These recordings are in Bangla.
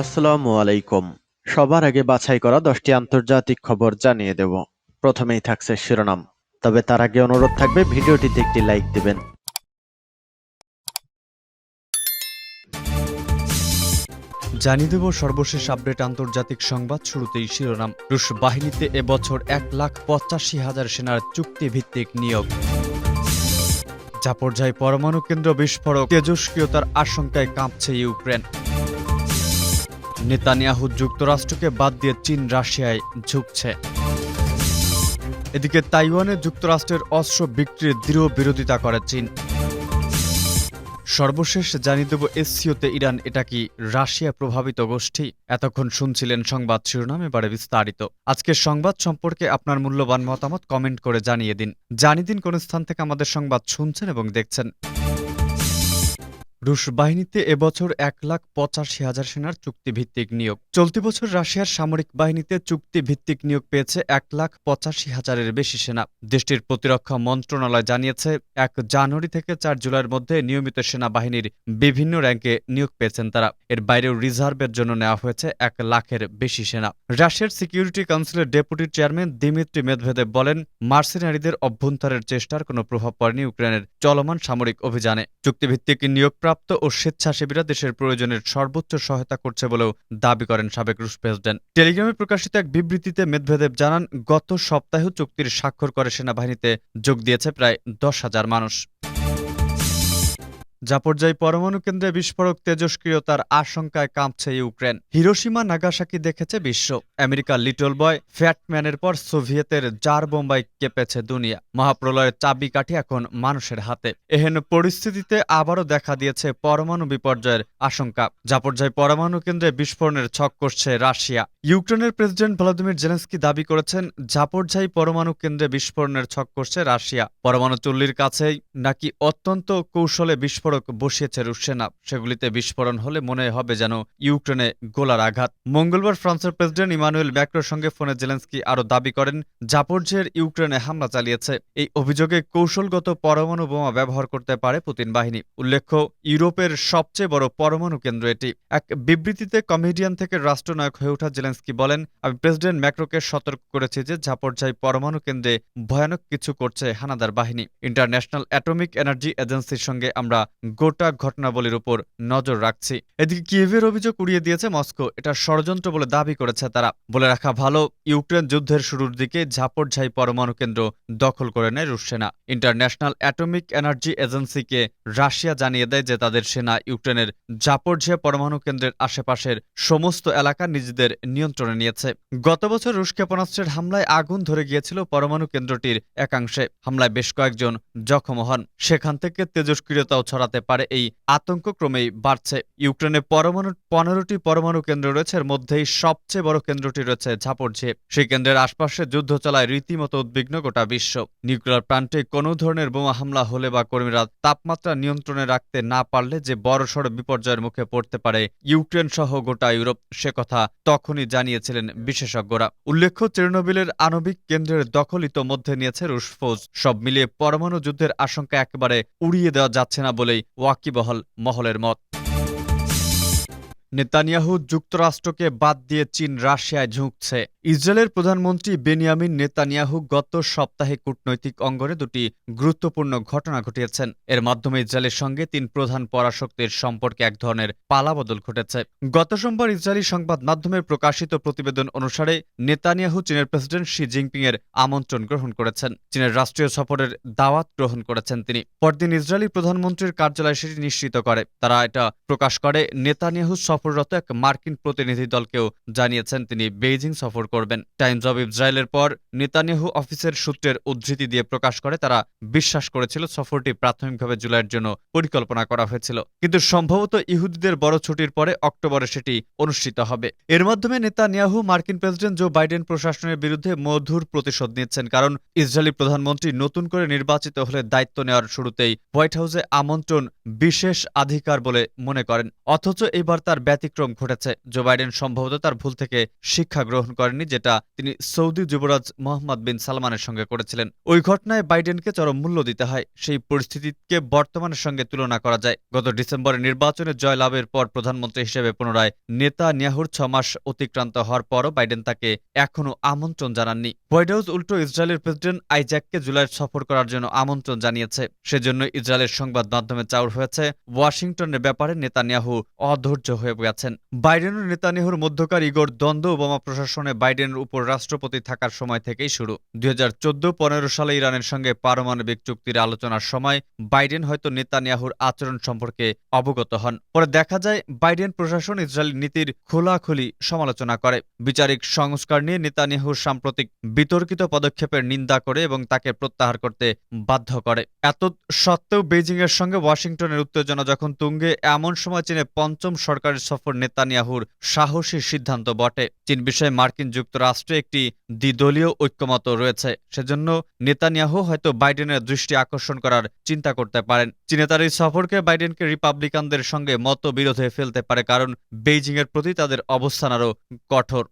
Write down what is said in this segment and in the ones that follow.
আসসালামু আলাইকুম। সবার আগে বাছাই করা 10টি আন্তর্জাতিক খবর জানিয়ে দেব। প্রথমেই থাকছে শিরোনাম। তবে তার আগে অনুরোধ থাকবে ভিডিওটিতে একটি লাইক দিবেন। জানিয়ে দেব সর্বশেষ আপডেট আন্তর্জাতিক সংবাদ। শুরুতেই শিরোনাম। রুশ বাহিনীতে এবছর 1,85,000 সেনার চুক্তিভিত্তিক নিয়োগ। জাপোরঝায় পরমাণু কেন্দ্র বিস্ফোরক, তেজস্ক্রিয়তার আশঙ্কায় কাঁপছে ইউক্রেন। নেতানিয়াহু যুক্তরাষ্ট্রকে বাদ দিয়ে চীন রাশিয়ায় ঝুঁকছে। এদিকে তাইওয়ানে যুক্তরাষ্ট্রের অস্ত্র বিক্রির দৃঢ় বিরোধিতা করে চীন। সর্বশেষ জানিয়ে দেব এসসিওতে ইরান এটা কি রাশিয়া প্রভাবিত গোষ্ঠী? এতক্ষণ শুনছিলেন সংবাদ শিরোনাম, এবারে বিস্তারিত। আজকের সংবাদ সম্পর্কে আপনার মূল্যবান মতামত কমেন্ট করে জানিয়ে দিন কোন স্থান থেকে আমাদের সংবাদ শুনছেন এবং দেখছেন। রুশ বাহিনীতে এবছর 1,85,000 সেনার চুক্তিভিত্তিক নিয়োগ। চলতি বছর রাশিয়ার সামরিক বাহিনীতে চুক্তিভিত্তিক নিয়োগ পেয়েছে 1,85,000-এর বেশি সেনা। দেশটির প্রতিরক্ষা মন্ত্রণালয় জানিয়েছে, 1 জানুয়ারি থেকে 4 জুলাইয়ের মধ্যে নিয়মিত সেনাবাহিনীর বিভিন্ন র্যাঙ্কে নিয়োগ পেয়েছেন তারা। এর বাইরেও রিজার্ভের জন্য নেওয়া হয়েছে 1 লাখের বেশি সেনা। রাশিয়ার সিকিউরিটি কাউন্সিলের ডেপুটি চেয়ারম্যান দিমিত্রি মেদভেদেভ বলেন, মার্সেনারিদের অভ্যন্তরের চেষ্টার কোনো প্রভাব পড়েনি ইউক্রেনের চলমান সামরিক অভিযানে। চুক্তিভিত্তিক নিয়োগপ্রাপ্ত ও স্বেচ্ছাসেবীরা দেশের প্রয়োজনের সর্বোচ্চ সহায়তা করছে বলেও দাবি করেন সাবেক রুশ প্রেসিডেন্ট। টেলিগ্রামে প্রকাশিত এক বিবৃতিতে মেদভেদেভ জানান, গত সপ্তাহেও চুক্তির স্বাক্ষর করে সেনাবাহিনীতে যোগ দিয়েছে প্রায় 10,000 মানুষ। জাপোরঝাই পরমাণু কেন্দ্রে বিস্ফোরক, তেজস্ক্রিয়তার আশঙ্কায় কাঁপছে ইউক্রেন। হিরোশিমা নাগাসাকি দেখেছে বিশ্ব। আমেরিকার লিটল বয় ফ্যাটম্যানের পর সোভিয়েতের জার বোম্বাই কেঁপেছে দুনিয়া। মহাপ্রলয়ের চাবিকাঠি এখন মানুষের হাতে। এহেন পরিস্থিতিতে আবারও দেখা দিয়েছে পরমাণু বিপর্যয়ের আশঙ্কা। জাপোরঝাই পরমাণু কেন্দ্রে বিস্ফোরণের ছক কষছে রাশিয়া। ইউক্রেনের প্রেসিডেন্ট ভ্লাদিমির জেলেনস্কি দাবি করেছেন, জাপোরঝাই পরমাণু কেন্দ্রে বিস্ফোরণের ছক কষছে রাশিয়া। পরমাণু চুল্লির কাছেই নাকি অত্যন্ত কৌশলে বিস্ফোরক বসিয়েছে রুশ সেনা। সেগুলিতে বিস্ফোরণ হলে মনে হবে যেন ইউক্রেনে গোলার আঘাত। মঙ্গলবার ফ্রান্সের প্রেসিডেন্ট ইমানুয়েল ম্যাক্রোর সঙ্গে ফোনে জেলেনস্কি আরও দাবি করেন, জাপোরঝের ইউক্রেনে হামলা চালিয়েছে। এই অভিযোগে কৌশলগত পরমাণু বোমা ব্যবহার করতে পারে পুতিন বাহিনী। উল্লেখ্য, ইউরোপের সবচেয়ে বড় পরমাণু কেন্দ্র এটি। এক বিবৃতিতে কমেডিয়ান থেকে রাষ্ট্রনায়ক হয়ে ওঠা জেলেনস্কি বলেন, আমি প্রেসিডেন্ট ম্যাক্রোকে সতর্ক করেছি যে জাপোরঝাই পরমাণু কেন্দ্রে ভয়ানক কিছু করছে হানাদার বাহিনী। ইন্টারন্যাশনাল অ্যাটমিক এনার্জি এজেন্সির সঙ্গে আমরা গোটা ঘটনাবলীর উপর নজর রাখছি। এদিকে কিয়েভের অভিযোগ উড়িয়ে দিয়েছে মস্কো। এটা ষড়যন্ত্র বলে দাবি করেছে তারা। বলে রাখা ভালো, ইউক্রেন যুদ্ধের শুরুর দিকে জাপোরঝাই পরমাণু কেন্দ্র দখল করে নেয় রুশ সেনা। ইন্টারন্যাশনাল অ্যাটমিক এনার্জি এজেন্সিকে রাশিয়া জানিয়ে দেয় যে তাদের সেনা ইউক্রেনের জাপোরঝিয়া পরমাণু কেন্দ্রের আশেপাশের সমস্ত এলাকা নিজেদের নিয়ন্ত্রণে নিয়েছে। গত বছর রুশ ক্ষেপণাস্ত্রের হামলায় আগুন ধরে গিয়েছিল পরমাণু কেন্দ্রটির একাংশে। হামলায় বেশ কয়েকজন জখম হন। সেখান থেকে তেজস্ক্রিয়তাও ছড়াতে পারে, এই আতঙ্ক ক্রমেই বাড়ছে। ইউক্রেনে 15টি পরমাণু কেন্দ্র রয়েছে। এর মধ্যেই সবচেয়ে বড় কেন্দ্রটি রয়েছে জাপোরঝিয়ে। সেই কেন্দ্রের আশপাশে যুদ্ধ চালায় রীতিমতো উদ্বিগ্ন গোটা বিশ্ব। নিউক্লিয়ার প্লান্টে কোনো ধরনের বোমা হামলা হলে বা কর্মীরা তাপমাত্রা নিয়ন্ত্রণে রাখতে না পারলে যে বড়সড় বিপর্যয়ের মুখে পড়তে পারে ইউক্রেন সহ গোটা ইউরোপ, সে কথা তখনই জানিয়েছিলেন বিশেষজ্ঞরা। উল্লেখ্য, চেরনোবিলের আণবিক কেন্দ্রের দখল ইতোমধ্যে নিয়েছে রুশ ফৌজ। সব মিলিয়ে পরমাণু যুদ্ধের আশঙ্কা একেবারে উড়িয়ে দেওয়া যাচ্ছে না বলেই ওয়াকিবহাল মহলের মত। নেতানিয়াহু যুক্তরাষ্ট্রকে বাদ দিয়ে চীন রাশিয়ায় ঝুঁকছে। ইসরায়েলের প্রধানমন্ত্রী বেনিয়ামিন নেতানিয়াহু গত সপ্তাহে কূটনৈতিক অঙ্গনে দুটি গুরুত্বপূর্ণ ঘটনা ঘটিয়েছেন। এর মাধ্যমে ইসরায়েলের সঙ্গে 3 প্রধান পরাশক্তির সম্পর্কে এক ধরনের পালাবদল ঘটেছে। গত সোমবার ইসরায়েলি সংবাদ মাধ্যমে প্রকাশিত প্রতিবেদন অনুসারে নেতানিয়াহু চীনের প্রেসিডেন্ট শি জিনপিং এর আমন্ত্রণ গ্রহণ করেছেন। চীনের রাষ্ট্রীয় সফরের দাওয়াত গ্রহণ করেছেন তিনি। পরদিন ইসরায়েলি প্রধানমন্ত্রীর কার্যালয় সেটি নিশ্চিত করে। তারা এটা প্রকাশ করে, নেতানিয়াহু সফররত এক মার্কিন প্রতিনিধি দলকেও জানিয়েছেন তিনি বেইজিং সফর করবেন। টাইমস অব ইসরায়েলের পর নেতানিয়াহু অফিসের সূত্রের উদ্ধৃতি দিয়ে প্রকাশ করে, তারা বিশ্বাস করেছিল সফরটি প্রাথমিকভাবে জুলাইয়ের জন্য পরিকল্পনা করা হয়েছিল, কিন্তু সম্ভবত ইহুদিদের বড় ছুটির পরে অক্টোবরে সেটি অনুষ্ঠিত হবে। এর মাধ্যমে নেতানিয়াহু মার্কিন প্রেসিডেন্ট জো বাইডেন প্রশাসনের বিরুদ্ধে মধুর প্রতিশোধ নিচ্ছেন। কারণ ইসরায়েলি প্রধানমন্ত্রী নতুন করে নির্বাচিত হলে দায়িত্ব নেওয়ার শুরুতেই হোয়াইট হাউসে আমন্ত্রণ বিশেষ অধিকার বলে মনে করেন। অথচ এবার তার ব্যতিক্রম ঘটেছে। জো বাইডেন সম্ভবত তার ভুল থেকে শিক্ষা গ্রহণ করেননি, যেটা তিনি সৌদি যুবরাজ মোহাম্মদ বিন সালমানের সঙ্গে করেছিলেন। ওই ঘটনায় বাইডেনকে চরম মূল্য দিতে হয়। সেই পরিস্থিতিকে বর্তমানের সঙ্গে তুলনা করা যায়। গত ডিসেম্বরে নির্বাচনে জয়লাভের পর প্রধানমন্ত্রী হিসেবে পুনরায় নেতানিয়াহুর 6 মাস অতিক্রান্ত হওয়ার পরও বাইডেন তাকে এখনও আমন্ত্রণ জানাননি। হোয়াইট হাউস উল্টো ইসরায়েলের প্রেসিডেন্ট আইজ্যাককে জুলাইয়ে সফর করার জন্য আমন্ত্রণ জানিয়েছে। সেজন্য ইসরায়েলের সংবাদ মাধ্যমে চাউর হয়েছে ওয়াশিংটনের ব্যাপারে নেতানিয়াহু অধৈর্য হয়ে গেছেন। বাইডেন ও নেতানিয়াহুর মধ্যকার ইগোর দ্বন্দ্ব ওবামা প্রশাসনে বাইডেনের উপর রাষ্ট্রপতি থাকার সময় থেকেই শুরু। 2014-15 সালে ইরানের সঙ্গে পারমাণবিক চুক্তির আলোচনার সময় বাইডেন হয়তো নেতানিয়াহুর আচরণ সম্পর্কে অবগত হন। পরে দেখা যায় বাইডেন প্রশাসন ইসরায়েলি নীতির খোলাখুলি সমালোচনা করে, বিচারিক সংস্কার নিয়ে নেতানিয়াহুর সাম্প্রতিক বিতর্কিত পদক্ষেপের নিন্দা করে এবং তাকে প্রত্যাহার করতে বাধ্য করে। এত সত্ত্বেও বেইজিংয়ের সঙ্গে ওয়াশিংটনের উত্তেজনা যখন তুঙ্গে, এমন সময় চীনে 5ম সরকারি সফর নেতানিয়াহুর সাহসী সিদ্ধান্ত বটে। চীন বিষয়ে মার্কিন যুক্তরাষ্ট্রে একটি দ্বিদলীয় ঐক্যমত রয়েছে। সেজন্য নেতানিয়াহু হয়তো বাইডেনের দৃষ্টি আকর্ষণ করার চিন্তা করতে পারেন। চীনে তার এই সফরকে বাইডেনকে রিপাবলিকানদের সঙ্গে মতবিরোধে ফেলতে পারে, কারণ বেইজিংয়ের প্রতি তাদের অবস্থান আরও কঠোর।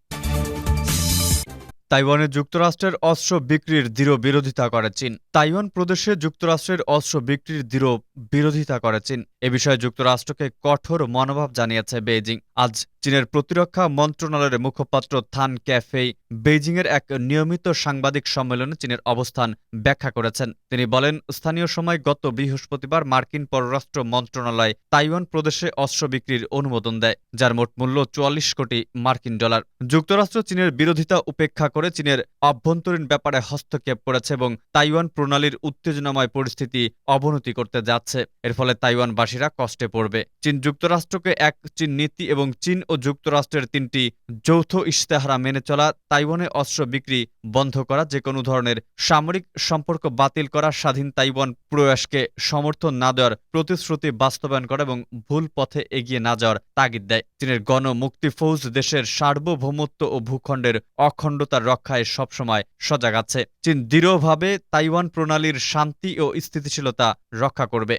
তাইওয়ানে যুক্তরাষ্ট্রের অস্ত্র বিক্রির দৃঢ় বিরোধিতা করে চীন। তাইওয়ান প্রদেশে যুক্তরাষ্ট্রের অস্ত্র বিক্রির দৃঢ় বিরোধিতা করে চীন। এ বিষয়ে যুক্তরাষ্ট্রকে কঠোর মনোভাব জানিয়েছে বেইজিং। আজ চীনের প্রতিরক্ষা মন্ত্রণালয়ের মুখপাত্র থান ক্যাফেই বেইজিংয়ের এক নিয়মিত সাংবাদিক সম্মেলনে চীনের অবস্থান ব্যাখ্যা করেছেন। তিনি বলেন, স্থানীয় সময় গত বৃহস্পতিবার মার্কিন পররাষ্ট্র মন্ত্রণালয় তাইওয়ান প্রদেশে অস্ত্র বিক্রির অনুমোদন দেয়, যার মোট মূল্য $44 কোটি মার্কিন ডলার। যুক্তরাষ্ট্র চীনের বিরোধিতা উপেক্ষা করে চীনের অভ্যন্তরীণ ব্যাপারে হস্তক্ষেপ করেছে এবং তাইওয়ান প্রণালীর উত্তেজনাময় পরিস্থিতি অবনতি করতে যাচ্ছে। এর ফলে তাইওয়ানবাসীরা কষ্টে পড়বে। চীন যুক্তরাষ্ট্রকে এক চীন নীতি এবং চীন ও যুক্তরাষ্ট্রের 3টি যৌথ ইশতেহারা মেনে চলা, তাইওয়ানে অস্ত্র বিক্রি বন্ধ করা, যে কোনো ধরনের সামরিক সম্পর্ক বাতিল করা, স্বাধীন তাইওয়ান প্রয়াসকে সমর্থন না দেওয়ার প্রতিশ্রুতি বাস্তবায়ন করা এবং ভুল পথে এগিয়ে না যাওয়ার তাগিদ দেয়। চীনের গণমুক্তি ফৌজ দেশের সার্বভৌমত্ব ও ভূখণ্ডের অখণ্ডতার রক্ষায় সবসময় সজাগ আছে। চীন দৃঢ়ভাবে তাইওয়ান প্রণালীর শান্তি ও স্থিতিশীলতা রক্ষা করবে।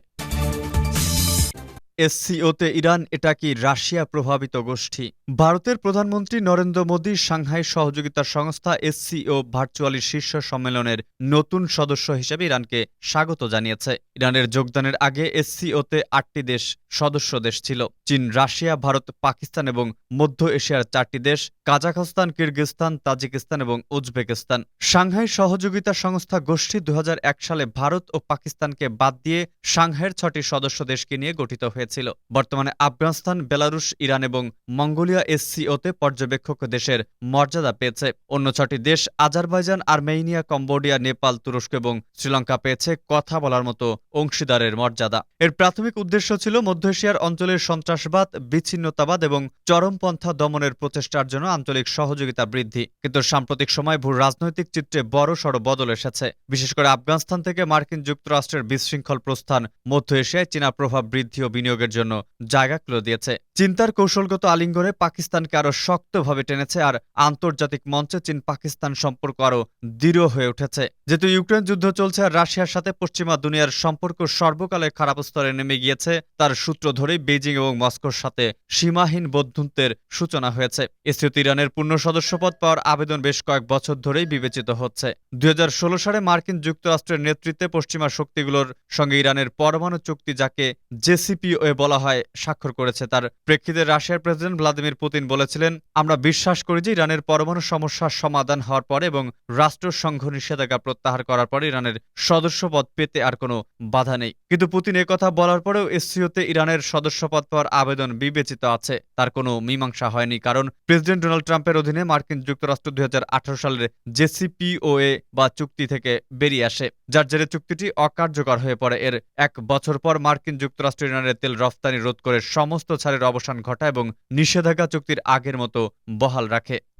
এসসিওতে ইরান, এটা কি রাশিয়া প্রভাবিত গোষ্ঠী? ভারতের প্রধানমন্ত্রী নরেন্দ্র মোদী সাংহাই সহযোগিতা সংস্থা এসসিও ভার্চুয়ালি শীর্ষ সম্মেলনের নতুন সদস্য হিসেবে ইরানকে স্বাগত জানিয়েছে। ইরানের যোগদানের আগে এসসিওতে 8টি দেশ সদস্য দেশ ছিল: চীন, রাশিয়া, ভারত, পাকিস্তান এবং মধ্য এশিয়ার 4টি দেশ, কাজাখস্তান, কিরগিজস্তান, তাজিকিস্তান এবং উজবেকিস্তান। সাংহাই সহযোগিতা সংস্থা গোষ্ঠী 2001 সালে ভারত ও পাকিস্তানকে বাদ দিয়ে সাংহাইয়ের 6টি সদস্য দেশকে নিয়ে গঠিত হয়েছিল। বর্তমানে আফগানিস্তান, বেলারুশ, ইরান এবং মঙ্গোলিয়া এসসিওতে পর্যবেক্ষক দেশের মর্যাদা পেয়েছে। অন্য 6টি দেশ আজারবাইজান, আর্মেনিয়া, কম্বোডিয়া, নেপাল, তুরস্ক এবং শ্রীলঙ্কা পেয়েছে কথা বলার মতো অংশীদারের মর্যাদা। এর প্রাথমিক উদ্দেশ্য ছিল মধ্য এশিয়ার অঞ্চলের সন্ত্রাসবাদ, বিচ্ছিন্নতাবাদ এবং চরমপন্থা দমনের প্রচেষ্টার জন্য আঞ্চলিক সহযোগিতা বৃদ্ধি। কিন্তু সাম্প্রতিক সময় ভূ রাজনৈতিক চিত্রে বড়সড় বদল এসেছে। বিশেষ করে আফগানিস্তান থেকে মার্কিন যুক্তরাষ্ট্রের বিশৃঙ্খল প্রস্থান মধ্য এশিয়ায় চীনা প্রভাব বৃদ্ধি ও বিনিয়োগের জন্য জায়গা খুলে দিয়েছে। চিন্তার কৌশলগত আলিঙ্গনে পাকিস্তানকে আরও শক্তভাবে টেনেছে, আর আন্তর্জাতিক মঞ্চে চীন পাকিস্তান সম্পর্ক আরও দৃঢ় হয়ে উঠেছে। যেহেতু ইউক্রেন যুদ্ধ চলছে আর রাশিয়ার সাথে পশ্চিমা দুনিয়ার সম্পর্ক সর্বকালে খারাপ স্তরে নেমে গিয়েছে, তার সূত্র ধরেই বেইজিং এবং মস্কোর সাথে সীমাহীন বন্ধুত্বের সূচনা হয়েছে। এসসিওতে ইরানের পূর্ণ সদস্যপদ পাওয়ার আবেদন বেশ কয়েক বছর ধরেই বিবেচিত হচ্ছে। 2016 সালে মার্কিন যুক্তরাষ্ট্রের নেতৃত্বে পশ্চিমা শক্তিগুলোর সঙ্গে ইরানের পরমাণু চুক্তি, যাকে জেসিপিওএ বলা হয়, স্বাক্ষর করেছে। তার প্রেক্ষিতে রাশিয়ার প্রেসিডেন্ট ভ্লাদিমির পুতিন বলেছিলেন, আমরা বিশ্বাস করি যে ইরানের পরমাণু সমস্যার সমাধান হওয়ার পরে এবং রাষ্ট্রসংঘ নিষেধাজ্ঞা প্রত্যাহার করার পরে ইরানের সদস্যপদ পেতে আর কোনো বাধা নেই। কিন্তু পুতিন কথা বলার পরেও এসসিওতে ইরানের সদস্যপদ পাওয়ার আবেদন বিবেচিত আছে, তার কোনো মীমাংসা হয়নি। কারণ প্রেসিডেন্ট ডোনাল্ড ট্রাম্পের অধীনে মার্কিন যুক্তরাষ্ট্র 2018 সালের জেসিপিওএ বা চুক্তি থেকে বেরিয়ে আসে, যার জেরে চুক্তিটি অকার্যকর হয়ে পড়ে। এর 1 বছর পর মার্কিন যুক্তরাষ্ট্র ইরানের তেল রফতানি রোধ করে সমস্ত ছাড়ের অবসান ঘটায় এবং নিষেধাজ্ঞা চুক্তির আগের মতো বহাল রাখে।